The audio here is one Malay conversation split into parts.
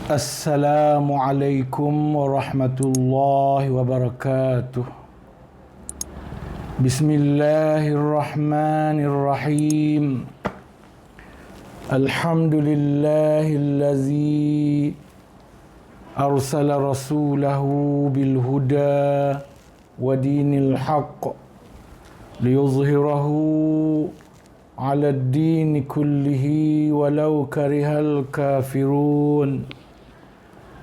Assalamualaikum warahmatullahi wabarakatuh. Bismillahirrahmanirrahim. Alhamdulillahillazi arsala rasulahu bilhuda wa dinil haqq liyuzhirahu ala ad-din kullihi walau karihal kafirun.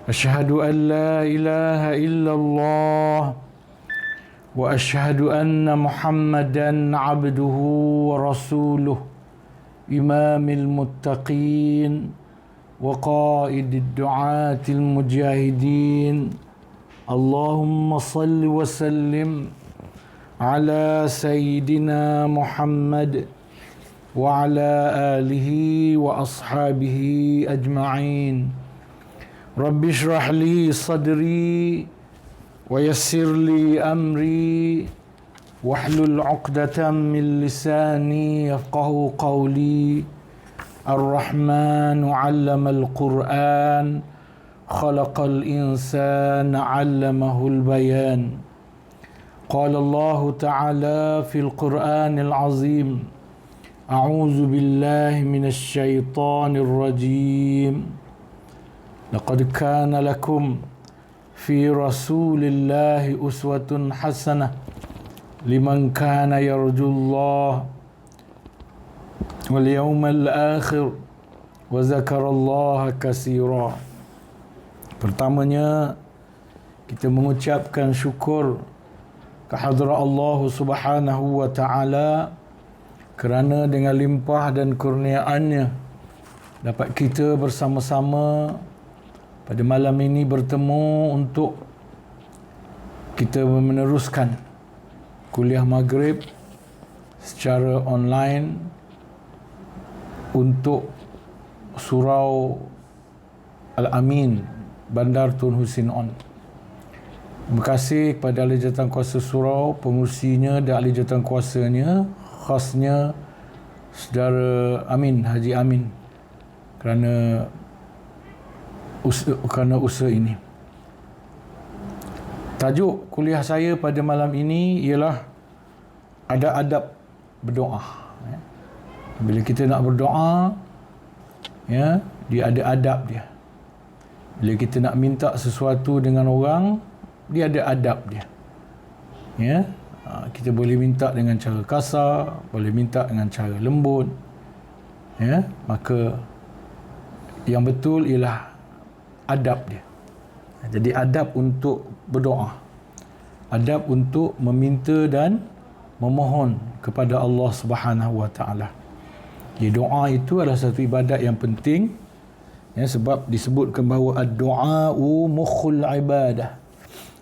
Asyhadu an la ilaha illallah wa asyhadu anna Muhammadan abduhu wa rasuluh imamil muttaqin wa qaidid du'atil mujahidin. Allahumma salli wa sallim ala sayyidina Muhammad wa ala alihi wa ashabihi ajma'in. Rabbi shrah li sadri wa yassir li amri wahlul 'uqdatam min lisani yafqahu qawli. Ar-Rahmanu 'allamal Qur'an khalaqal insana 'allamahul bayan. Qala Allah ta'ala fil Qur'anil 'azim. A'udzu billahi minasy syaithanir rajim. Laqad kana lakum fi rasulillahi uswatun hasanah liman kana yarjullah wal yawmal akhir wa zakarallaha katsira. Pertamanya kita mengucapkan syukur kehadrat Allah Subhanahu wa taala kerana dengan limpah dan kurniaannya dapat kita bersama-sama pada malam ini bertemu untuk kita meneruskan kuliah maghrib secara online untuk Surau Al-Amin, Bandar Tun Husin On. Terima kasih kepada ahli jawatankuasa surau, pengurusinya dan ahli jawatankuasanya, khasnya Saudara Amin, Haji Amin, kerana usaha ini. Tajuk kuliah saya pada malam ini ialah ada adab berdoa. Bila kita nak berdoa, ya, dia ada adab dia. Bila kita nak minta sesuatu dengan orang, dia ada adab dia. Ya, kita boleh minta dengan cara kasar, boleh minta dengan cara lembut. Ya, maka yang betul ialah adab dia. Jadi adab untuk berdoa, adab untuk meminta dan memohon kepada Allah Subhanahu wa taala. Jadi doa itu adalah satu ibadat yang penting, ya, sebab disebutkan bahawa ad-du'a'u mukhul ibadah.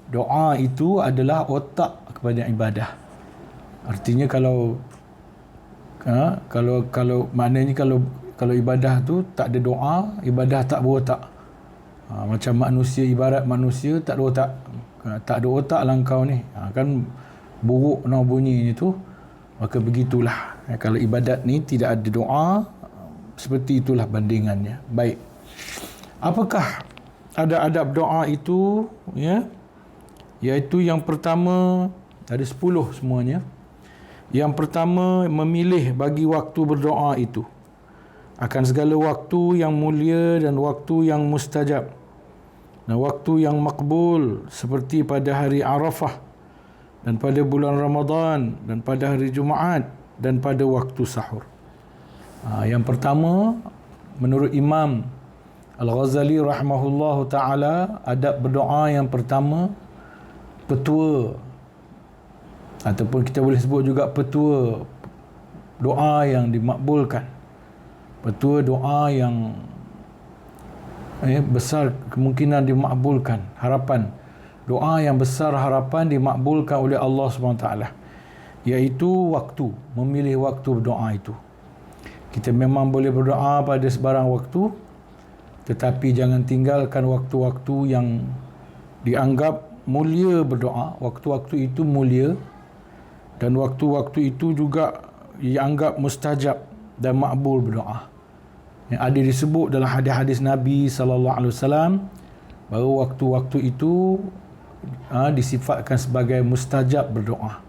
Doa itu adalah otak kepada ibadah. Artinya kalau maknanya kalau ibadah tu tak ada doa, ibadah tak berotak. Macam manusia, ibarat manusia tak ada otak. Tak ada otak lah kau ni. Kan buruk nak bunyi tu. Maka begitulah. Kalau ibadat ni tidak ada doa, seperti itulah bandingannya. Baik. Apakah ada adab doa itu? Ya, iaitu yang pertama, ada 10 semuanya. Yang pertama, memilih bagi waktu berdoa itu akan segala waktu yang mulia dan waktu yang mustajab dan waktu yang makbul, seperti pada hari Arafah dan pada bulan Ramadan dan pada hari Jumaat dan pada waktu sahur. Yang pertama, menurut Imam Al-Ghazali rahimahullahu ta'ala, adab berdoa yang pertama, petua, ataupun kita boleh sebut juga petua doa yang dimakbulkan, petua doa yang besar kemungkinan dimakbulkan, harapan doa yang besar harapan dimakbulkan oleh Allah SWT, iaitu waktu, memilih waktu berdoa itu. Kita memang boleh berdoa pada sebarang waktu, tetapi jangan tinggalkan waktu-waktu yang dianggap mulia berdoa. Waktu-waktu itu mulia dan waktu-waktu itu juga dianggap mustajab dan makbul berdoa. yang ada disebut dalam hadis-hadis Nabi sallallahu alaihi wasallam bahawa waktu-waktu itu disifatkan sebagai mustajab berdoa.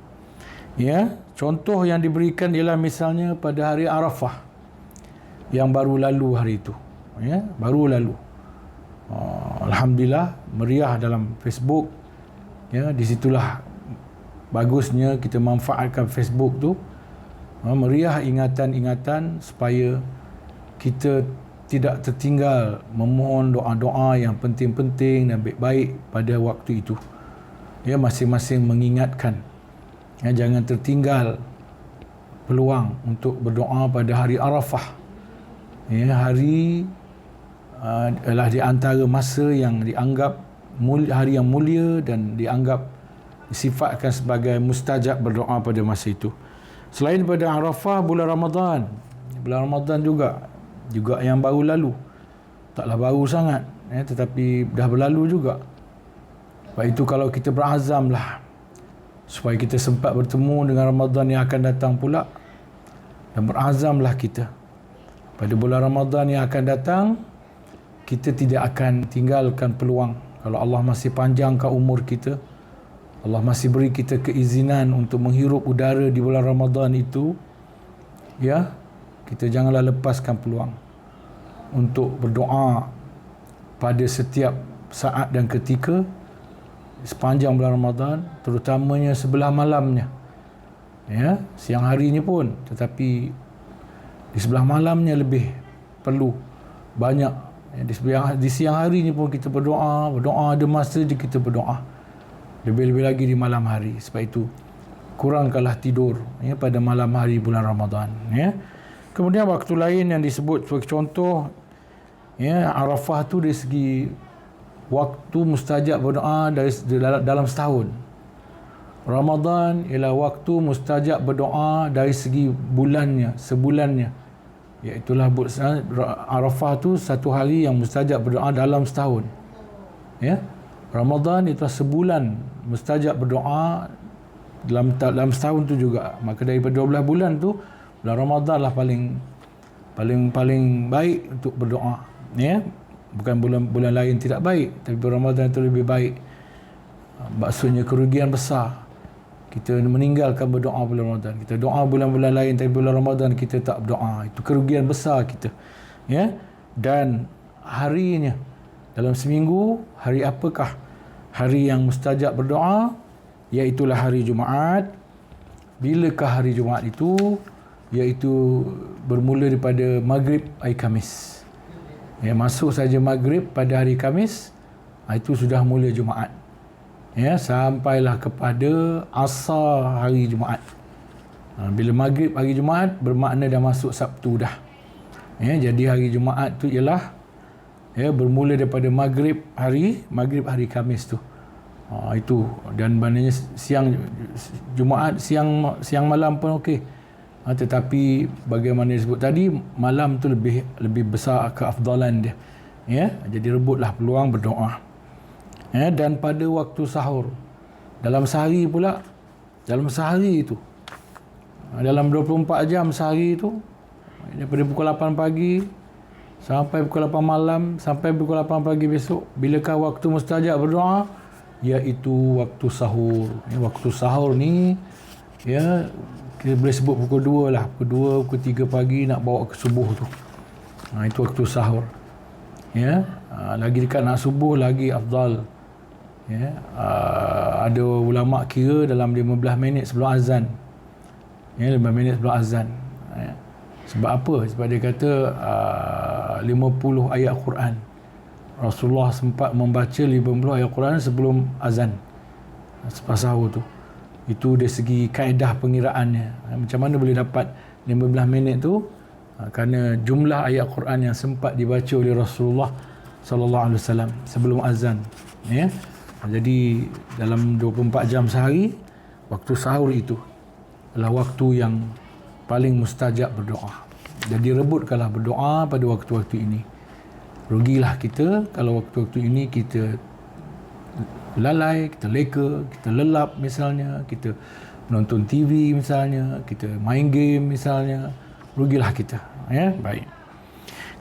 Ya, contoh yang diberikan ialah misalnya pada hari Arafah yang baru lalu hari itu. Ya, baru lalu. Alhamdulillah meriah dalam Facebook. Ya, di situlah bagusnya kita manfaatkan Facebook tu, meriah ingatan-ingatan supaya kita tidak tertinggal memohon doa-doa yang penting-penting dan baik-baik pada waktu itu. Ya, masing-masing mengingatkan, ya, jangan tertinggal peluang untuk berdoa pada hari Arafah. Ya, hari adalah di antara masa yang dianggap hari yang mulia dan dianggap disifatkan sebagai mustajab berdoa pada masa itu. Selain pada Arafah, bulan Ramadan juga yang baru lalu, taklah baru sangat, ya, tetapi dah berlalu juga. Sebab itu kalau kita berazamlah supaya kita sempat bertemu dengan Ramadan yang akan datang pula, dan berazamlah kita pada bulan Ramadan yang akan datang, kita tidak akan tinggalkan peluang. Kalau Allah masih panjangkan umur kita, Allah masih beri kita keizinan untuk menghirup udara di bulan Ramadan itu, ya, kita janganlah lepaskan peluang untuk berdoa pada setiap saat dan ketika sepanjang bulan Ramadan, terutamanya sebelah malamnya. Ya, siang harinya pun, tetapi di sebelah malamnya lebih perlu banyak. Di siang hari ni pun kita berdoa ada masa je kita berdoa. Lebih-lebih lagi di malam hari. Sebab itu kurangkanlah tidur, ya, pada malam hari bulan Ramadan, ya. Kemudian waktu lain yang disebut sebagai contoh, ya, Arafah tu dari segi waktu mustajab berdoa dalam setahun. Ramadan ialah waktu mustajab berdoa dari segi bulannya, sebulannya. Iaitulah Arafah tu satu hari yang mustajab berdoa dalam setahun. Ya. Ramadan itu sebulan mustajab berdoa dalam setahun tu juga. Maka daripada 12 bulan tu, bulan Ramadan lah paling baik untuk berdoa. Ya. Bukan bulan lain tidak baik, tapi bulan Ramadan itu lebih baik. Maksudnya kerugian besar kita meninggalkan berdoa bulan Ramadan. Kita doa bulan-bulan lain, tapi bulan Ramadan kita tak berdoa. Itu kerugian besar kita. Ya. Dan harinya, dalam seminggu, hari apakah hari yang mustajab berdoa? Iaitulah hari Jumaat. Bilakah hari Jumaat itu? Iaitu bermula daripada Maghrib hari Khamis. Ya, masuk saja Maghrib pada hari Khamis, itu sudah mula Jumaat. Ya, sampailah kepada asar hari Jumaat. Bila Maghrib hari Jumaat, bermakna dah masuk Sabtu dah. Ya, jadi hari Jumaat tu ialah, ya, bermula daripada Maghrib hari Khamis tu. Itu, dan maknanya siang Jumaat, siang malam pun okey. Tetapi bagaimana disebut tadi, malam tu lebih besar keafdalan dia. Ya, jadi rebutlah peluang berdoa. Ya, dan pada waktu sahur, dalam sehari pula, dalam sehari itu, dalam 24 jam sehari itu, daripada pukul 8 pagi sampai pukul 8 malam, sampai pukul 8 pagi besok, bilakah waktu mustajab berdoa? Iaitu waktu sahur. Ya, waktu sahur ni, ya, kita boleh sebut pukul 2 lah, pukul 2, pukul 3 pagi nak bawa ke subuh tu. Itu waktu sahur. Ya, lagi dekat nak subuh lagi afdal. Ya, ada ulama kira dalam 15 minit sebelum azan. Ya, 15 minit sebelum azan. Ya. Sebab apa? Sebab dia kata 50 ayat Quran. Rasulullah sempat membaca 50 ayat Quran sebelum azan, selepas sahur tu. Itu dari segi kaedah pengiraannya. Macam mana boleh dapat 15 minit tu? Kerana jumlah ayat Quran yang sempat dibaca oleh Rasulullah sallallahu alaihi wasallam sebelum azan. Ya. Jadi dalam 24 jam sehari, waktu sahur itu adalah waktu yang paling mustajab berdoa. Jadi rebutkanlah berdoa pada waktu-waktu ini. Rugilah kita kalau waktu-waktu ini kita lalai, kita leka, kita lelap misalnya, kita menonton TV misalnya, kita main game misalnya, rugilah kita. Ya, baik.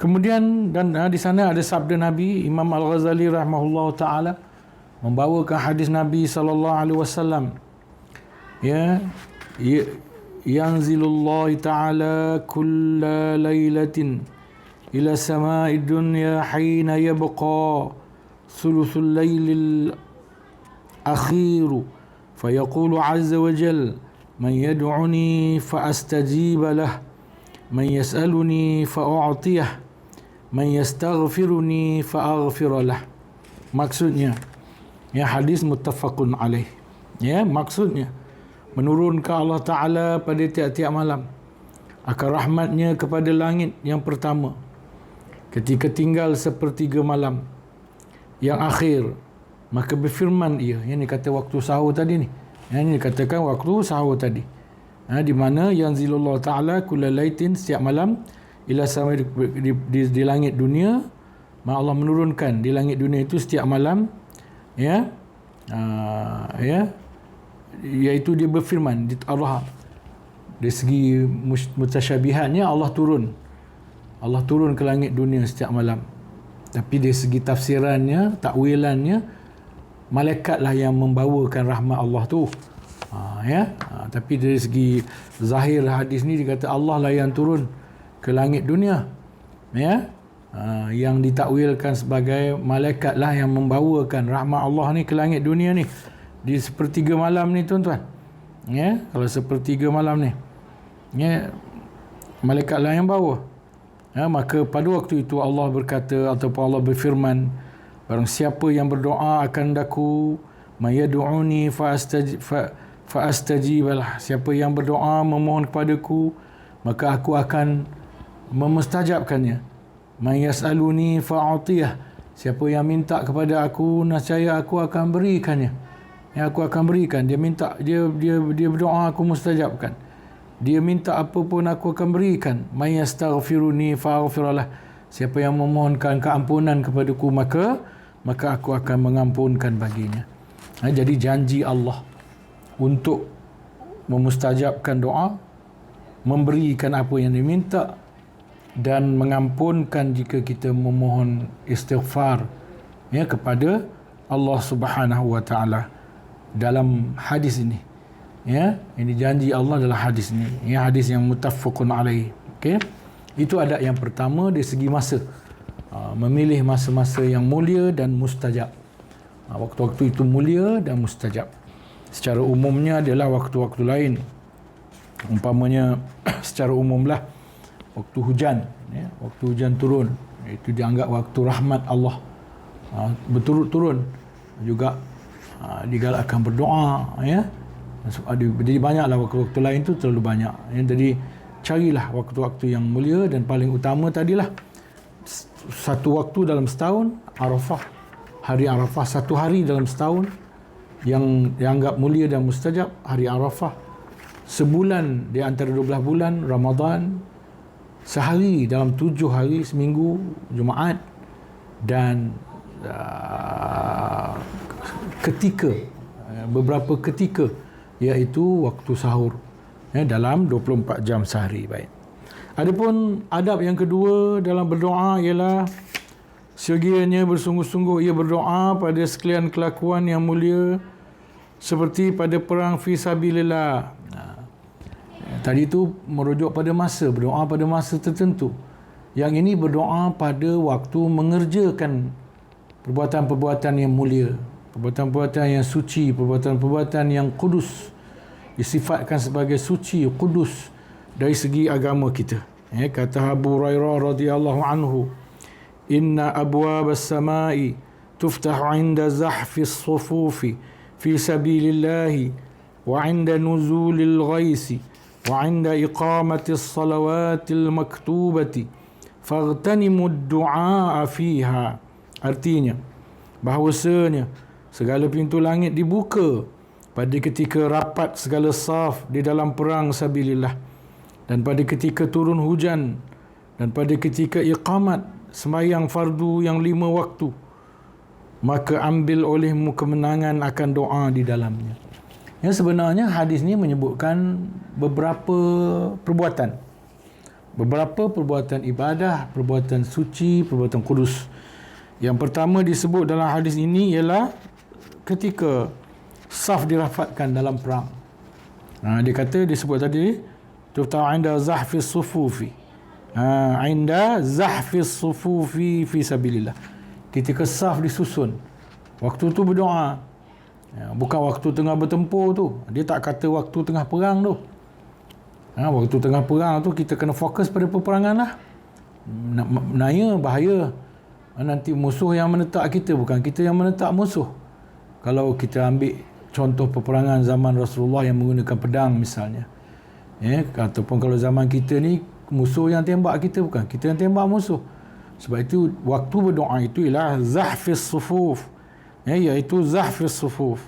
Kemudian dan di sana ada sabda Nabi Imam Al-Ghazali rahimahullah taala membawakan hadis Nabi sallallahu alaihi wasallam, ya, yanzilullah taala kulla lailatin ila sama'i dunya hina yabqa thuluthul lailil akhiru fayaqulu azza wa jal man yad'uni fa astajiba lah man yas'aluni fa u'tiyah man yastaghfiruni fa aghfir lah. Maksudnya, ya, hadis muttafaqun alaih, ya, maksudnya menurunkan Allah Ta'ala pada tiap-tiap malam akan rahmatnya kepada langit yang pertama ketika tinggal sepertiga malam yang akhir, maka berfirman ia, yang dikata waktu sahur tadi ni, yang dikatakan waktu sahur tadi, di mana yanzilullah Ta'ala kulalaitin, setiap malam, ila sama di langit dunia, Allah menurunkan di langit dunia itu setiap malam, ya, iaitu dia berfirman di Allah, dari segi mutasyabihatnya Allah turun ke langit dunia setiap malam, tapi dari segi tafsirannya, takwilannya, malaikatlah yang membawakan rahmat Allah tu, tapi dari segi zahir hadis ni dikata Allah lah yang turun ke langit dunia, ya, yang ditakwilkan sebagai malaikatlah yang membawakan rahmat Allah ni ke langit dunia ni di sepertiga malam ni, tuan-tuan, ya. Kalau sepertiga malam ni, ya, malaikatlah yang bawa, maka pada waktu itu Allah berkata ataupun Allah berfirman, barang siapa yang berdoa akan daku, mayad'uni fa astajibalah, siapa yang berdoa memohon kepadaku, maka aku akan memustajabkannya. Man yas'aluni fa'atiyah, siapa yang minta kepada aku, nescaya aku akan berikannya. Ya, aku akan berikan. Dia minta, dia berdoa, aku mustajabkan. Dia minta apa pun aku akan berikan. Man yastaghfiruni fa'aghfirlah, siapa yang memohonkan keampunan kepadaku, maka aku akan mengampunkan baginya. Jadi janji Allah untuk memustajabkan doa, memberikan apa yang diminta, dan mengampunkan jika kita memohon istighfar, ya, kepada Allah Subhanahu wa taala dalam hadis ini, ya. Ini janji Allah dalam hadis ini, ya, hadis yang muttafaqun alaih. Okey, itu adab yang pertama dari segi masa, memilih masa-masa yang mulia dan mustajab. Waktu-waktu itu mulia dan mustajab. Secara umumnya adalah waktu-waktu lain, umpamanya secara umumlah waktu hujan, ya, waktu hujan turun, itu dianggap waktu rahmat Allah, berturut-turun juga, digalakkan berdoa, ya. Jadi banyaklah waktu-waktu lain tu, terlalu banyak, ya. Jadi carilah waktu-waktu yang mulia, dan paling utama tadilah satu waktu dalam setahun, Arafah, hari Arafah, satu hari dalam setahun yang dianggap mulia dan mustajab, hari Arafah. Sebulan di antara 12 bulan Ramadan, sehari dalam 7 hari seminggu, Jumaat, dan beberapa ketika, iaitu waktu sahur, ya, dalam 24 jam sehari. Baik. Adapun adab yang kedua dalam berdoa ialah sekiranya bersungguh-sungguh ia berdoa pada sekalian kelakuan yang mulia, seperti pada perang fi sabilillah. Tadi itu merujuk pada masa, berdoa pada masa tertentu. Yang ini berdoa pada waktu mengerjakan perbuatan-perbuatan yang mulia, perbuatan-perbuatan yang suci, perbuatan-perbuatan yang kudus, disifatkan sebagai suci, kudus dari segi agama kita. Kata Abu Hurairah radhiyallahu anhu, inna abwab as-samai tuftahu 'inda zahfi as-sufufi fi sabilillah wa 'inda nuzulil ghaisi وعند إقامة الصلوات المكتوبة فاغتنموا الدعاء فيها. Artinya bahawasanya segala pintu langit dibuka pada ketika rapat segala saf di dalam perang sabilillah, dan pada ketika turun hujan, dan pada ketika iqamat sembahyang fardu yang 5 waktu, maka ambil olehmu kemenangan akan doa di dalamnya. Yang sebenarnya hadis ni menyebutkan beberapa perbuatan. beberapa perbuatan ibadah, perbuatan suci, perbuatan kudus. Yang pertama disebut dalam hadis ini ialah ketika saf dirapatkan dalam perang. Dia kata, disebut tadi, terutama anda zahfis sufufi. Anda zahfis sufufi fi sabilillah. Ketika saf disusun, waktu tu berdoa. Bukan waktu tengah bertempur tu. Dia tak kata waktu tengah perang tu. Waktu tengah perang tu kita kena fokus pada peperangan lah. Naya bahaya. Nanti musuh yang menentang kita, bukan kita yang menentang musuh. Kalau kita ambil contoh peperangan zaman Rasulullah yang menggunakan pedang misalnya, ataupun kalau zaman kita ni musuh yang tembak kita, bukan kita yang tembak musuh. Sebab itu waktu berdoa itu ialah zahfis sufuf, iaitu zahfis sufuf,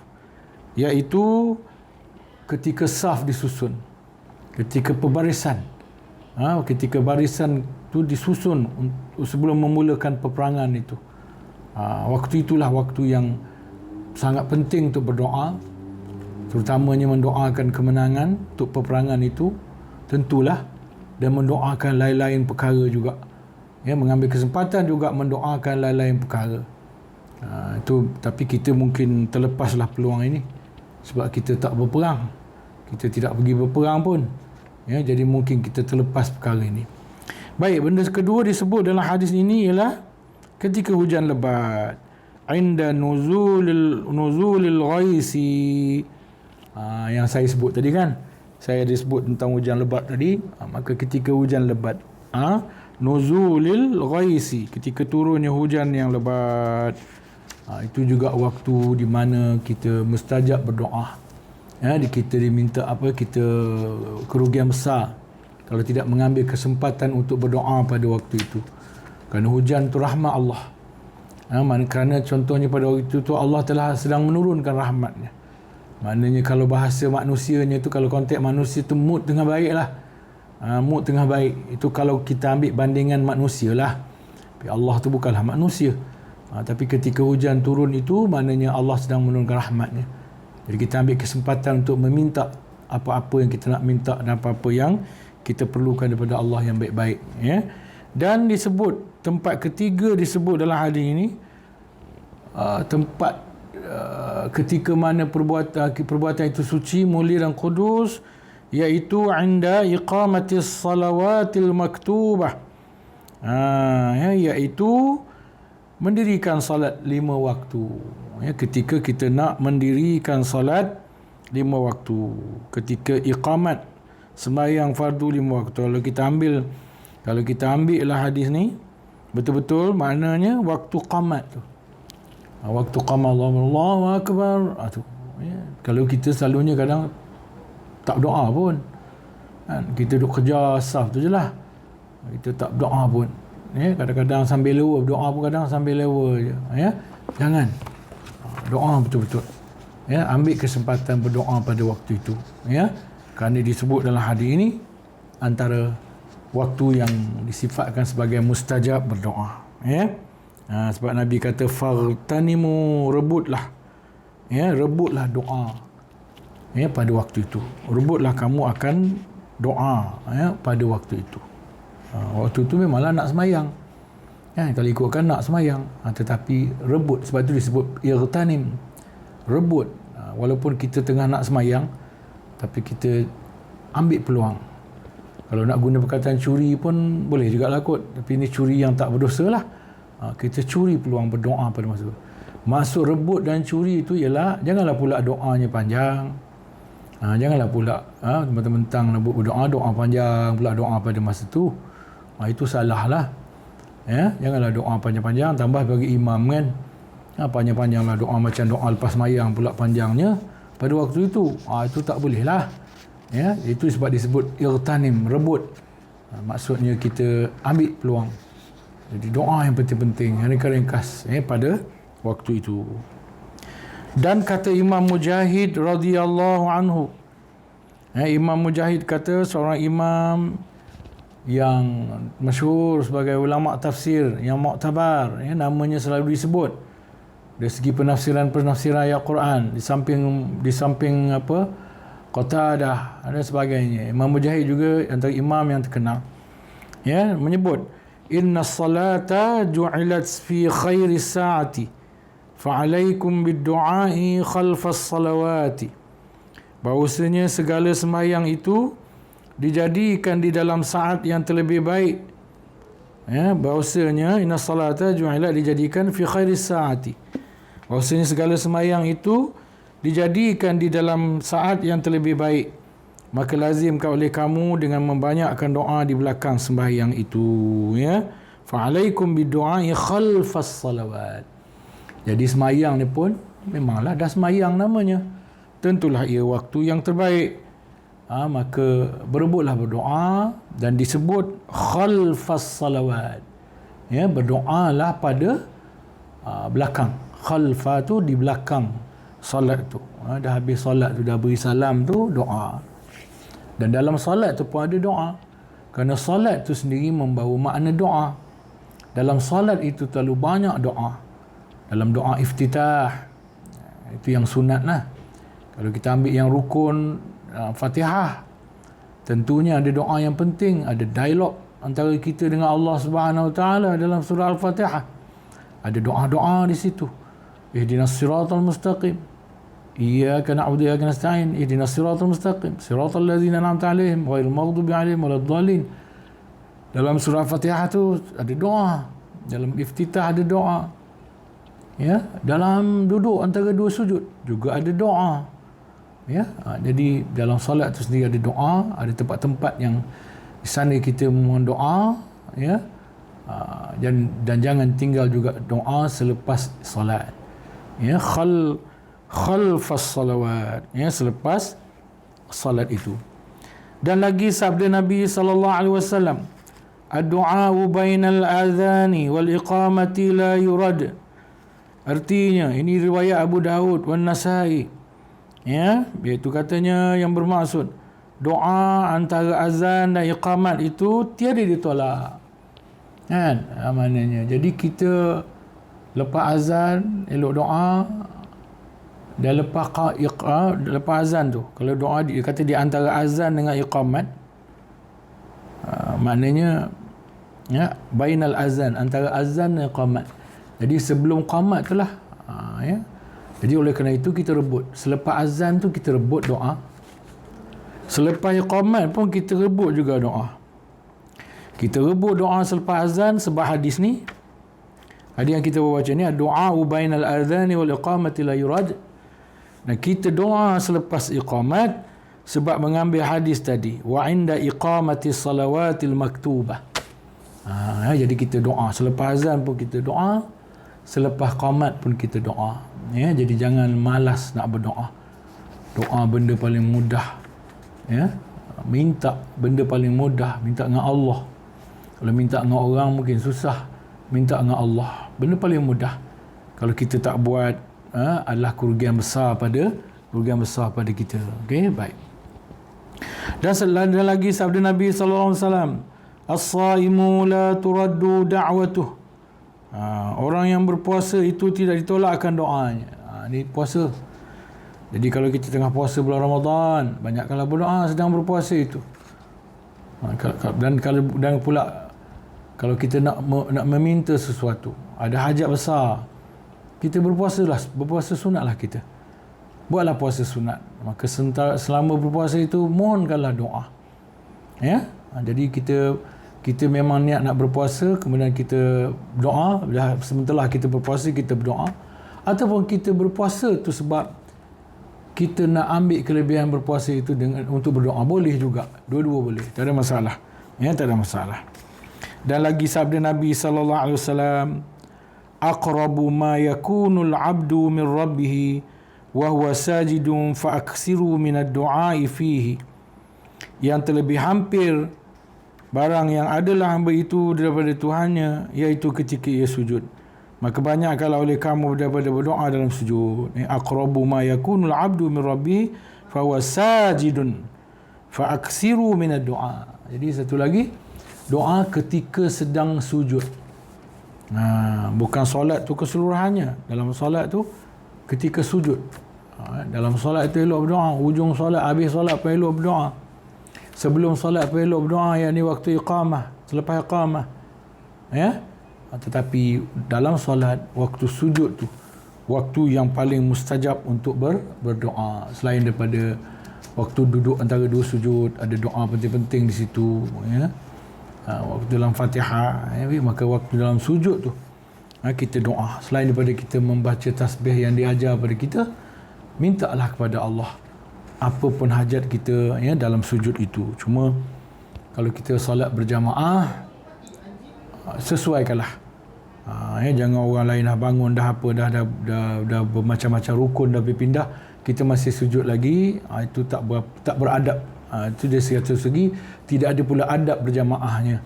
iaitu ketika saf disusun, ketika pembarisan, ketika barisan itu disusun sebelum memulakan peperangan itu. Waktu itulah waktu yang sangat penting untuk berdoa, terutamanya mendoakan kemenangan untuk peperangan itu, tentulah, dan mendoakan lain-lain perkara juga. Mengambil kesempatan juga mendoakan lain-lain perkara. Itu, tapi kita mungkin terlepaslah peluang ini sebab kita tak berperang, kita tidak pergi berperang pun. Jadi mungkin kita terlepas perkara ini. Baik, benda kedua disebut dalam hadis ini ialah ketika hujan lebat, inda nuzulil ghaisi. Yang saya sebut tadi kan, saya disebut tentang hujan lebat tadi. Maka ketika hujan lebat, nuzulil ghaisi, ketika turunnya hujan yang lebat, itu juga waktu di mana kita mustajab berdoa. Kita diminta kita kerugian besar kalau tidak mengambil kesempatan untuk berdoa pada waktu itu. Kerana hujan itu rahmat Allah. Kerana contohnya pada waktu itu Allah telah sedang menurunkan rahmatnya. Maknanya kalau bahasa manusianya tu, kalau konteks manusia tu mood tengah baik lah. Mood tengah baik. Itu kalau kita ambil bandingan manusia lah. Tapi Allah tu bukanlah manusia. Tapi ketika hujan turun itu, maknanya Allah sedang menurunkan rahmatnya. Jadi kita ambil kesempatan untuk meminta apa-apa yang kita nak minta dan apa-apa yang kita perlukan daripada Allah yang baik-baik. Dan disebut, tempat ketiga disebut dalam hadis ini, tempat ketika mana perbuatan itu suci, mulia dan kudus, iaitu inda iqamatis salawatil maktubah, iaitu mendirikan salat 5 waktu. Ketika kita nak mendirikan salat 5 waktu, ketika iqamat sembahyang fardu 5 waktu. Kalau kita ambil lah hadis ni betul-betul, maknanya waktu qamat tu, waktu qamat Allahu akbar tu. Kalau kita selalunya kadang tak doa pun, kita duk kejar saf tu je lah, kita tak doa pun. Kadang-kadang sambil lewa berdoa pun, kadang sambil lewa je. Jangan, doa betul-betul. Ambil kesempatan berdoa pada waktu itu. Kerana disebut dalam hadis ini antara waktu yang disifatkan sebagai mustajab berdoa. Sebab Nabi kata fartanimu, rebutlah. Rebutlah doa. Pada waktu itu. Rebutlah kamu akan doa pada waktu itu. Waktu itu memanglah nak semayang. Kalau ikutkan nak semayang. Tetapi rebut. Sebab itu disebut irtanim. Rebut. Walaupun kita tengah nak semayang, tapi kita ambil peluang. Kalau nak guna perkataan curi pun boleh juga lah kot. Tapi ini curi yang tak berdosa lah. Kita curi peluang berdoa pada masa itu. Maksud rebut dan curi itu ialah janganlah pula doanya panjang. Janganlah pula mentang-mentang nak berdoa, doa panjang pula doa pada masa itu. Itu salah lah. Janganlah doa panjang-panjang, tambah bagi imam kan. Panjang-panjanglah doa macam doa lepas mayang pula panjangnya pada waktu itu. Itu tak boleh lah. Itu sebab disebut irtanim, rebut. Maksudnya kita ambil peluang. Jadi doa yang penting-penting, yang ringkas pada waktu itu. Dan kata Imam Mujahid radhiyallahu anhu, Imam Mujahid kata, seorang imam yang masyhur sebagai ulama tafsir yang muktabar, namanya selalu disebut dari segi penafsiran ayat Quran, di samping Qatadah dan sebagainya. Imam Mujahid juga antara imam yang terkenal. Ya, menyebut inna salata ju'ilat fi khairi sa'ati fa'alaikum bid-du'ai khalfas salawati. Bahawasanya segala sembahyang itu dijadikan di dalam saat yang terlebih baik. Ya, bahawasanya inna salata ju'ilat dijadikan fi khairi sa'ati. Bahawasanya segala sembahyang itu dijadikan di dalam saat yang terlebih baik. Maka lazimkan oleh kamu dengan membanyakkan doa di belakang sembahyang itu, ya. Fa'alaikum bid-du'ai khalfas salawat. Jadi sembahyang ni pun memanglah dah sembahyang namanya. Tentulah ia waktu yang terbaik. Maka berebutlah berdoa dan disebut khalfas salawat. Ya, berdoalah pada belakang. Khalfa tu di belakang solat tu. Dah habis solat tu, dah beri salam tu, doa. Dan dalam solat tu pun ada doa. Kerana solat tu sendiri membawa makna doa. Dalam solat itu terlalu banyak doa. Dalam doa iftitah, itu yang sunat lah. Kalau kita ambil yang rukun Fatihah, tentunya ada doa yang penting. Ada dialog antara kita dengan Allah Subhanahu Wa Taala dalam surah Al-Fatihah. Ada doa-doa di situ. Ihdinas siratal mustaqim, iyyaka na'budu wa iyyaka nasta'in, ihdinas siratal mustaqim, siratal ladzina an'amta 'alaihim ghairil maghdubi 'alaihim waladdallin. Dalam surah Fatihah tu ada doa, dalam iftitah ada doa. Ya, dalam duduk antara dua sujud juga ada doa. Ya, jadi dalam solat tu sendiri ada doa, ada tempat-tempat yang di sana kita memohon doa, ya. Dan jangan tinggal juga doa selepas solat. Ya, khalfas salawat, ya, selepas salat itu. Dan lagi sabda Nabi sallallahu alaihi wasallam, ad-du'a bainal adhani wal iqamati la yurad. Artinya ini riwayat Abu Daud wan Nasai, ya, iaitu katanya yang bermaksud doa antara azan dan iqamat itu tiada ditolak, kan? Maknanya jadi kita lepas azan elok doa, dan lepas azan tu kalau doa dia kata di antara azan dengan iqamat, maknanya ya bainal azan, antara azan dan iqamat. Jadi sebelum qamat tu lah, ya. Jadi oleh kerana itu kita rebut selepas azan tu, kita rebut doa. Selepas iqamat pun kita rebut juga doa. Kita rebut doa selepas azan sebab hadis ni, hadis yang kita baca ni, doa bainal adhani wal iqamati la yurad. Dan kita doa selepas iqamat sebab mengambil hadis tadi, wa inda iqamati salawatil maktubah. Jadi kita doa selepas azan pun kita doa, selepas qamat pun kita doa. Ya, jadi jangan malas nak berdoa. Doa benda paling mudah. Ya, minta benda paling mudah, minta dengan Allah. Kalau minta dengan orang mungkin susah. Minta dengan Allah benda paling mudah. Kalau kita tak buat, adalah kerugian besar pada kita. Okey, baik. Dan lagi sabda Nabi sallallahu alaihi wasallam, as-saimu la turaddu da'watuh. Orang yang berpuasa itu tidak ditolakkan doanya. Ni puasa. Jadi kalau kita tengah puasa bulan Ramadan, banyakkanlah berdoa sedang berpuasa itu. Dan pula kalau kita nak meminta sesuatu, ada hajat besar, kita berpuasa sunatlah kita. Buatlah puasa sunat. Maka selama berpuasa itu mohonkanlah doa. Ya? Jadi kita memang niat nak berpuasa, kemudian kita doa, sementara kita berpuasa kita berdoa, ataupun kita berpuasa tu sebab kita nak ambil kelebihan berpuasa itu untuk berdoa, boleh juga. Dua-dua boleh. Tak ada masalah. Ya, tak ada masalah. Dan lagi sabda Nabi sallallahu alaihi wasallam, aqrabu ma yakunul 'abdu min rabbih wa huwa sajidun fa aksiru min ad-du'a'i fihi. Yang terlebih hampir barang yang adalah hamba itu daripada Tuhannya, iaitu ketika ia sujud, maka banyakkanlah oleh kamu daripada berdoa dalam sujud. Aqrabu ma yakunul 'abdu min rabbih fa huwa sajidun fa aksiru min ad-du'a. Jadi satu lagi, doa ketika sedang sujud. Bukan solat tu keseluruhannya. Dalam solat tu ketika sujud. Dalam solat tu elok berdoa. Hujung solat, habis solat pun elok berdoa. Sebelum solat pun elok berdoa, yakni waktu iqamah. selepas iqamah. Ya. Tetapi dalam solat, waktu sujud tu waktu yang paling mustajab untuk berdoa. Selain daripada waktu duduk antara dua sujud, ada doa penting-penting di situ, ya. Waktu dalam Fatihah, ya, maka waktu dalam sujud tu kita doa. Selain daripada kita membaca tasbih yang diajar pada kita, mintalah kepada Allah apa pun hajat kita, ya, dalam sujud itu. Cuma kalau kita solat berjamaah, sesuaikanlah. Ya, jangan orang lain dah bangun, dah apa, dah bermacam-macam rukun, dah berpindah, kita masih sujud lagi, itu tak beradab. Itu dari satu segi tidak ada pula adab berjamaahnya.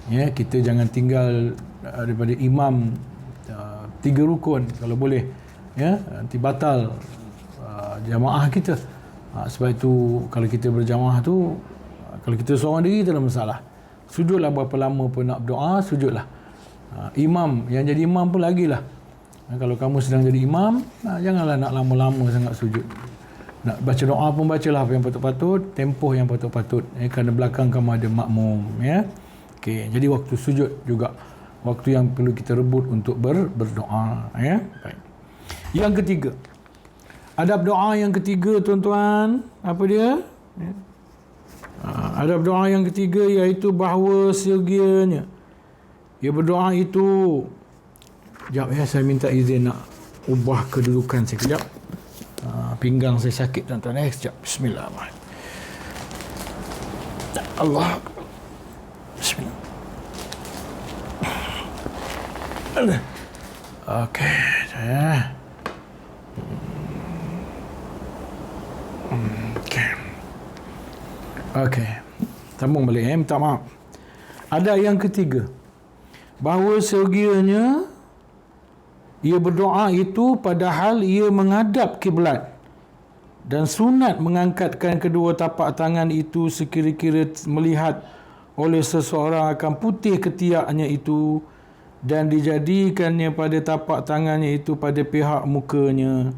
Ya, kita jangan tinggal daripada imam 3 rukun kalau boleh, ya, nanti batal jamaah kita. Sebab itu kalau kita berjamaah tu, kalau kita seorang diri tak ada masalah. Sujudlah berapa lama pun nak berdoa, sujudlah. Imam, yang jadi imam pun lagilah. Kalau kamu sedang jadi imam, janganlah nak lama-lama sangat sujud. Nak baca doa pun bacalah apa yang patut-patut, tempoh yang patut-patut, kerana belakang kamu ada makmum, ya. Okey, jadi waktu sujud juga waktu yang perlu kita rebut untuk berdoa, ya. Baik. Yang ketiga, adab doa yang ketiga, tuan-tuan, apa dia? Ya. Adab doa yang ketiga iaitu bahawa segianya ia berdoa itu. Sekejap, ya, saya minta izin nak ubah kedudukan saya kejap. Pinggang saya sakit, tuan-tuan. Sekejap. Bismillahirrahmanirrahim. Allah. Bismillah. Okey, saya. Okey. Sambung balik, minta maaf. Ada yang ketiga, bahawa sekiranya ia berdoa itu padahal ia menghadap kiblat, dan sunat mengangkatkan kedua tapak tangan itu sekira-kira melihat oleh seseorang akan putih ketiaknya itu, dan dijadikannya pada tapak tangannya itu pada pihak mukanya,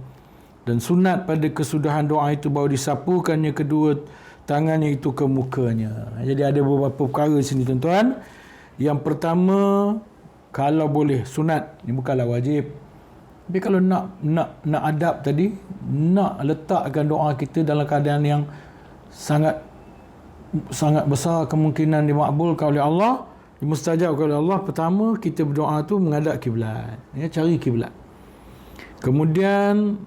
dan sunat pada kesudahan doa itu bahawa disapukannya kedua tangannya itu ke mukanya. Jadi ada beberapa perkara di sini, tuan-tuan. Yang pertama, kalau boleh sunat, ini bukanlah wajib. Tapi kalau nak adab tadi, nak letakkan doa kita dalam keadaan yang sangat besar kemungkinan dimakbulkan oleh Allah, dimustajabkan oleh Allah. Pertama, kita berdoa tu menghadap kiblat, ya, cari kiblat. Kemudian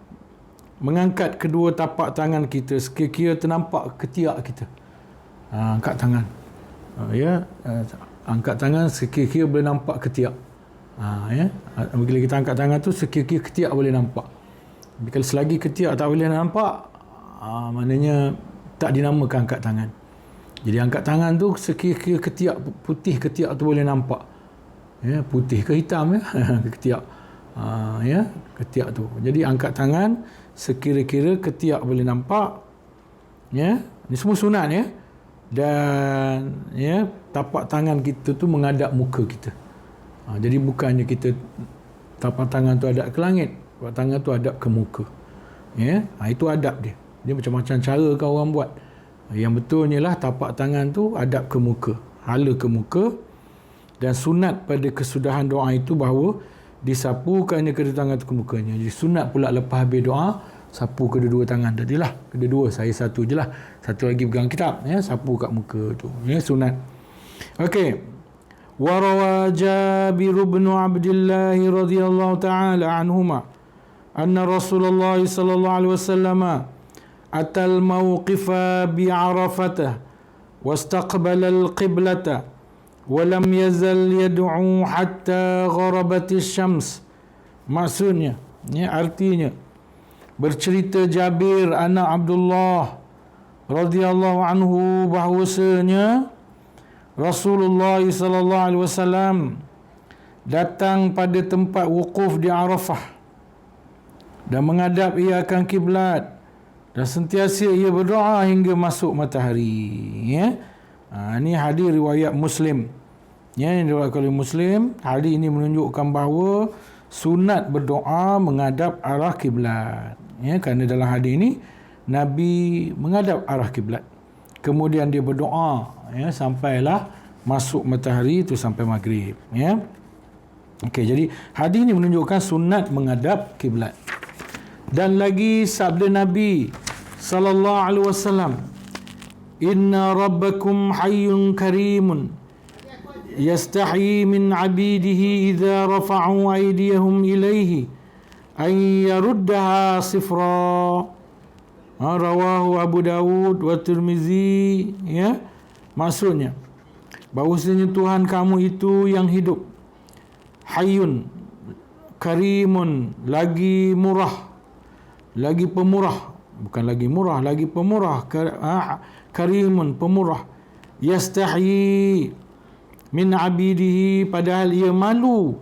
mengangkat kedua tapak tangan kita sekira-kira ternampak ketiak kita. Angkat tangan, ya, angkat tangan sekira-kira boleh nampak ketiak. Ya, bila kita angkat tangan tu sekira-kira ketiak boleh nampak. Tapi kalau selagi ketiak tak boleh nampak, maknanya tak dinamakan angkat tangan. Jadi angkat tangan tu sekira-kira ketiak, putih ketiak tu boleh nampak. Ya, putih ke hitam, ya, ketiak. Ya, ketiak tu. Jadi angkat tangan sekira-kira ketiak boleh nampak. Ya, ini semua sunat, ya. Dan, ya, tapak tangan kita tu menghadap muka kita. Jadi bukannya kita tapak tangan tu hadap ke langit, tapak tangan tu hadap ke muka. Ya, itu adab dia. Dia macam-macam cara kau orang buat. Yang betulnya lah tapak tangan tu hadap ke muka, hala ke muka. Dan sunat pada kesudahan doa itu bahawa disapukannya kedua tangan tu ke mukanya. Jadi sunat pula lepas habis doa, sapu kedua-dua tangan tadilah. Kedua-dua, saya satu je lah. Satu lagi pegang kitab, ya, sapu kat muka tu. Ya, sunat. Okey. وروى جابر بن عبد الله رضي الله تعالى عنهما أن رسول الله صلى الله عليه وسلم أتى الموقف بعرفته واستقبل القبلة ولم يزل يدعو حتى غربت الشمس. Maksudnya, ya, artinya, bercerita Jabir anak Abdullah radhiyallahu anhu bahawasanya Rasulullah sallallahu alaihi wasallam datang pada tempat wukuf di Arafah dan menghadap ia akan kiblat, dan sentiasa ia berdoa hingga masuk matahari. Ya, ini hadis riwayat Muslim. Ya, yang diriwayatkan oleh Muslim. Hadis ini menunjukkan bahawa sunat berdoa menghadap arah kiblat. Ya, kerana dalam hadis ini Nabi menghadap arah kiblat. Kemudian dia berdoa, ya, sampailah masuk matahari itu sampai maghrib, ya. Okey, jadi hadis ni menunjukkan sunat menghadap kiblat. Dan lagi sabda Nabi sallallahu alaihi wasallam, inna rabbakum hayyun karimun yastahi min 'abidihi idza rafa'u aydiyahum ilaihi ay yaruddaha sifra. Rawahu Abu Dawud wa Tirmizi, ya. Maksudnya bahawasanya Tuhan kamu itu yang hidup, hayyun, karimun, lagi murah, lagi pemurah, bukan lagi murah, lagi pemurah, karimun, pemurah, yastahi min abidihi, padahal ia malu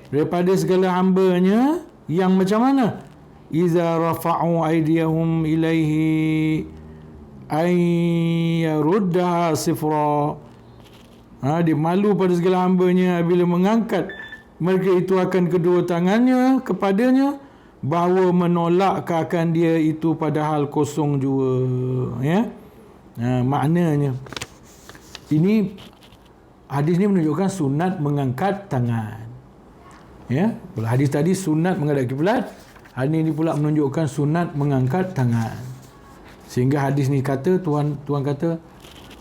daripada segala hambanya yang macam mana, iza rafa'u aydiyahum ilaihi ay yaruddaha sifra. Dia malu pada segala hambanya bila mengangkat mereka itu akan kedua tangannya kepadanya, bahawa menolakkan dia itu padahal kosong jua, ya. Maknanya ini hadis ni menunjukkan sunat mengangkat tangan, ya. Kalau hadis tadi sunat menghadap kiblat, hadis ni pula menunjukkan sunat mengangkat tangan. Sehingga hadis ni kata Tuhan kata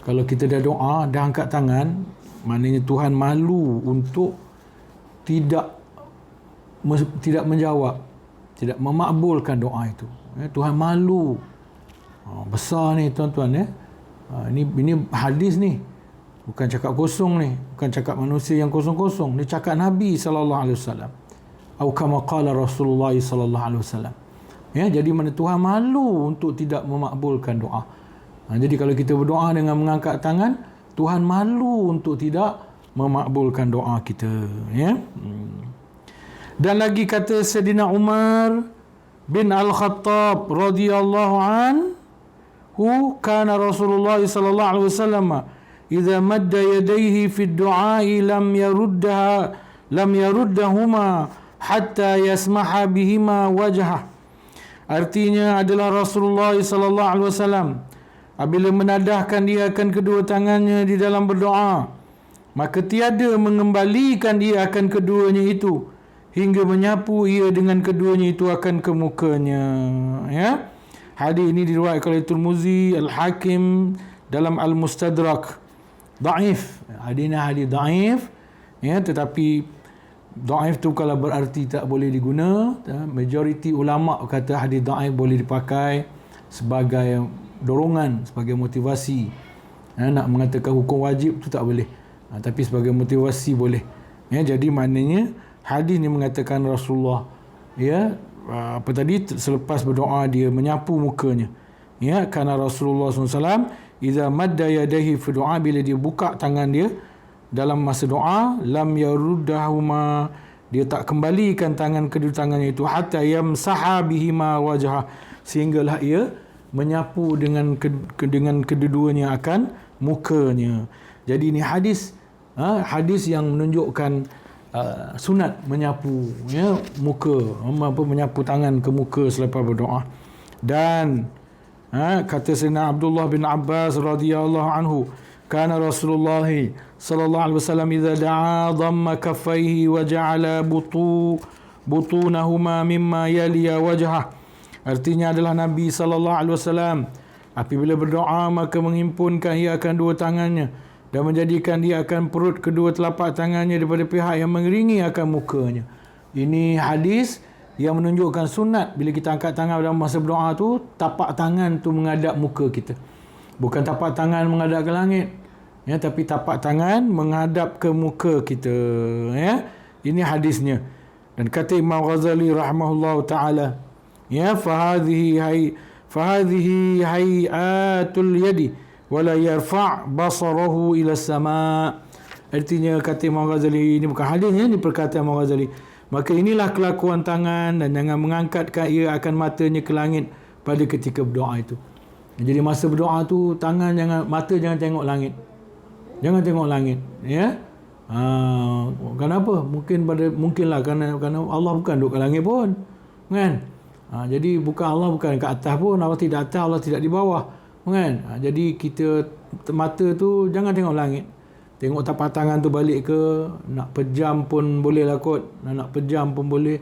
kalau kita dah doa, dah angkat tangan, maknanya Tuhan malu untuk tidak menjawab, tidak memakbulkan doa itu. Tuhan malu. Besar ni tuan-tuan, ya. Ini hadis ni. Bukan cakap kosong ni. Bukan cakap manusia yang kosong-kosong. Ni cakap Nabi SAW. Atau kama qala Rasulullah SAW. Ya, jadi mana Tuhan malu untuk tidak memakbulkan doa. Jadi kalau kita berdoa dengan mengangkat tangan, Tuhan malu untuk tidak memakbulkan doa kita, ya. Dan lagi kata Sayyidina Umar bin Al-Khattab radhiyallahu anhu, kana Rasulullah sallallahu alaihi wasallam idza madda yadayhi fi ad-du'a lam yaruddahuma hatta yasmaha bihima wajhah. Artinya adalah Rasulullah sallallahu alaihi wasallam apabila menadahkan dia akan kedua tangannya di dalam berdoa, maka tiada mengembalikan dia akan keduanya itu hingga menyapu ia dengan keduanya itu akan ke mukanya, ya. Hadis ini diriwayatkan oleh Tirmizi, Al-Hakim dalam Al-Mustadrak. Dhaif. Hadis ini hadis dhaif, ya, tetapi dhaif tu kalau berarti tak boleh diguna. Majoriti ulama kata hadis dhaif boleh dipakai sebagai dorongan, sebagai motivasi. Nak mengatakan hukum wajib tu tak boleh, tapi sebagai motivasi boleh, ya. Jadi maknanya hadis ni mengatakan Rasulullah, ya, apa tadi, selepas berdoa dia menyapu mukanya, ya. Karena Rasulullah SAW idza madda yadayhi fi du'a, bila dia buka tangan dia dalam masa doa, lam yaruddahuma, dia tak kembalikan tangan kedua tangannya itu, hatta yamsaha bihima wajhah, sehinggalah ia menyapu dengan kedua-duanya akan mukanya. Jadi ini hadis yang menunjukkan sunat menyapu, ya, muka, menyapu tangan ke muka selepas berdoa. Dan kata Sayyidina Abdullah bin Abbas radhiyallahu anhu, kana Rasulullah sallallahu alaihi wasallam idza da'a dhamma kaffaihi wa ja'ala butunahuma mimma yaliya wajhah. Artinya adalah Nabi SAW apabila berdoa maka menghimpunkan ia akan dua tangannya dan menjadikan dia akan perut kedua telapak tangannya daripada pihak yang mengiringi akan mukanya. Ini hadis yang menunjukkan sunat bila kita angkat tangan dalam masa berdoa tu, tapak tangan tu menghadap muka kita. Bukan tapak tangan menghadap ke langit, ya, tapi tapak tangan menghadap ke muka kita, ya. Ini hadisnya. Dan kata Imam Ghazali rahimahullahu taala, ya, fahadhihi hayatul yadi wala yarfa' basarahu ila sama. Artinya kata Imam Ghazali, ini bukan hadisnya, ini perkataan Imam Ghazali, maka inilah kelakuan tangan dan jangan mengangkatkan ia akan matanya ke langit pada ketika berdoa itu. Jadi masa berdoa tu mata jangan tengok langit. Jangan tengok langit, ya. Kenapa? Mungkinlah kerana Allah bukan duduk ke langit pun, kan? Jadi Allah bukan ke atas pun, Allah tidak atas, Allah tidak di bawah, kan? Jadi kita mata tu jangan tengok langit, Tengok tapak tangan tu balik ke, nak pejam pun boleh lah kot. Nak pejam pun boleh.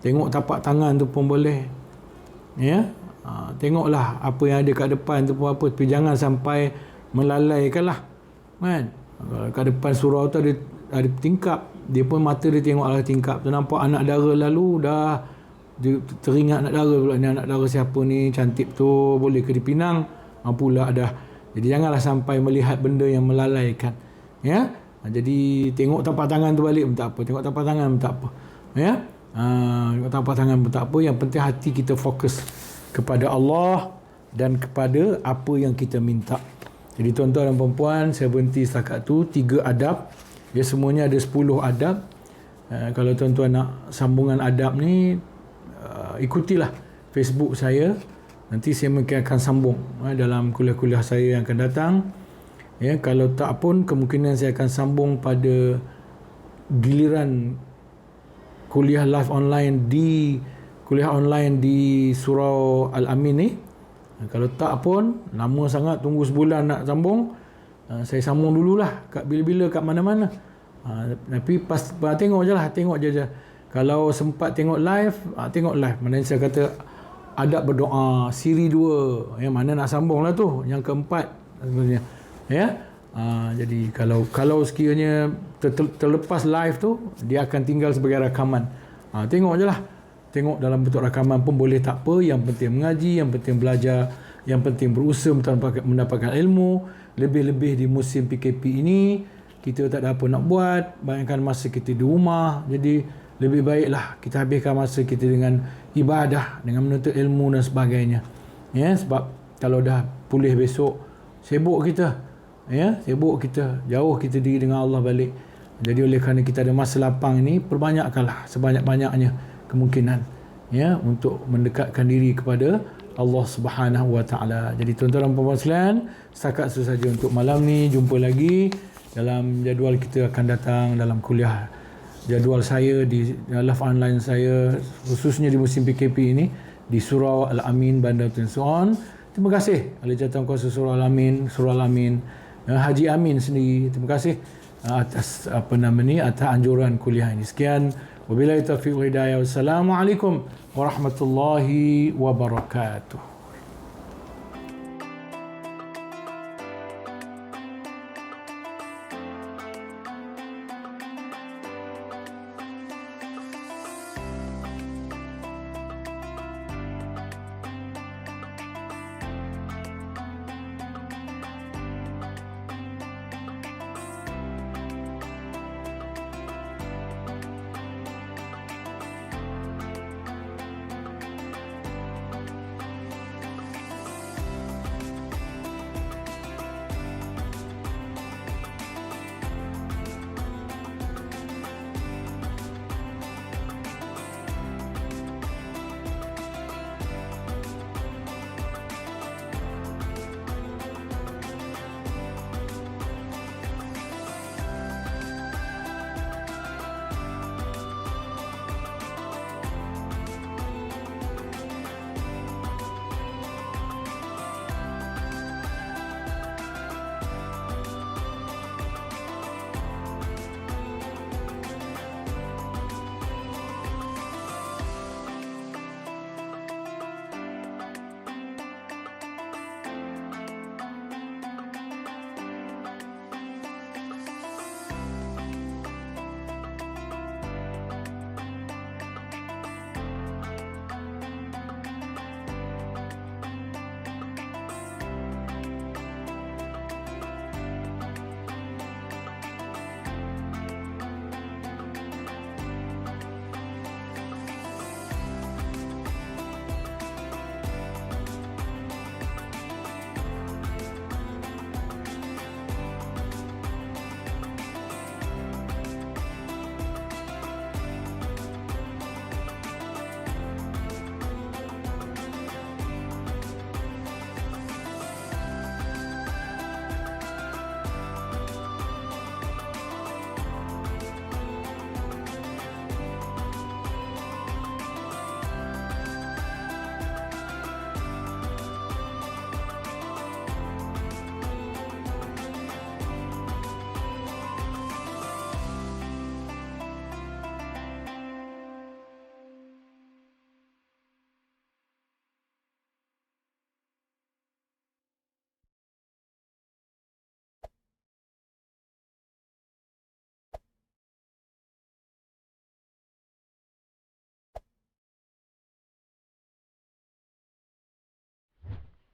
Tengok tapak tangan tu pun boleh. Ya. Tengoklah apa yang ada kat depan tu pun apa. Tapi jangan sampai melalaikan lah. Kan? Kat depan surau tu ada tingkap. Dia pun mata dia tengok arah tingkap tu. Nampak anak dara lalu dah dia teringat anak dara pula. Ni anak dara siapa ni, cantik tu, boleh ke dipinang? Pula dah. Jadi janganlah sampai melihat benda yang melalaikan. Ya. Jadi tengok tapak tangan tu balik pun tak apa. Tengok tapak tangan pun tak apa. Ya. Tengok tapak tangan pun tak apa. Yang penting hati kita fokus kepada Allah dan kepada apa yang kita minta. Jadi tuan-tuan dan puan-puan, saya berhenti setakat tu. 3 adab. Ya, semuanya ada 10 adab. Kalau tuan-tuan nak sambungan adab ni, ikutilah Facebook saya. Nanti saya mungkin akan sambung dalam kuliah-kuliah saya yang akan datang. Ya, kalau tak pun kemungkinan saya akan sambung pada giliran kuliah live online di Surau Al-Amin ni. Kalau tak pun lama sangat, tunggu sebulan nak sambung. Saya sambung dululah kat bila-bila kat mana-mana. Tapi tengok je lah, tengok je. Kalau sempat tengok live, tengok live. Mana saya kata adab berdoa siri 2. Yang mana nak sambung lah tu, yang keempat sebenarnya. Ya. Jadi kalau sekiranya terlepas live tu, dia akan tinggal sebagai rakaman. Tengok je lah. Tengok dalam bentuk rakaman pun boleh, tak apa. Yang penting mengaji, yang penting belajar, yang penting berusaha mendapatkan ilmu. Lebih-lebih di musim PKP ini, kita tak ada apa nak buat, banyakkan masa kita di rumah. Jadi lebih baiklah kita habiskan masa kita dengan ibadah, dengan menuntut ilmu dan sebagainya. Ya, sebab kalau dah pulih besok, sibuk kita. Ya, sibuk kita, jauh kita diri dengan Allah balik. Jadi oleh kerana kita ada masa lapang ini, perbanyakkanlah sebanyak-banyaknya kemungkinan, ya, untuk mendekatkan diri kepada Allah Subhanahu wa taala. Jadi tuan-tuan dan puan-puan sekalian, setakat itu saja untuk malam ni. Jumpa lagi dalam jadual kita akan datang dalam kuliah jadual saya di live online saya, khususnya di musim PKP ini di Surau Al-Amin, Bandar Tun Suan. Terima kasih ahli jawatankuasa Surau Al-Amin, Haji Amin sendiri. Terima kasih atas atas anjuran kuliah ini. Sekian, wabillahi taufiq wal hidayah. Wassalamualaikum warahmatullahi wabarakatuh.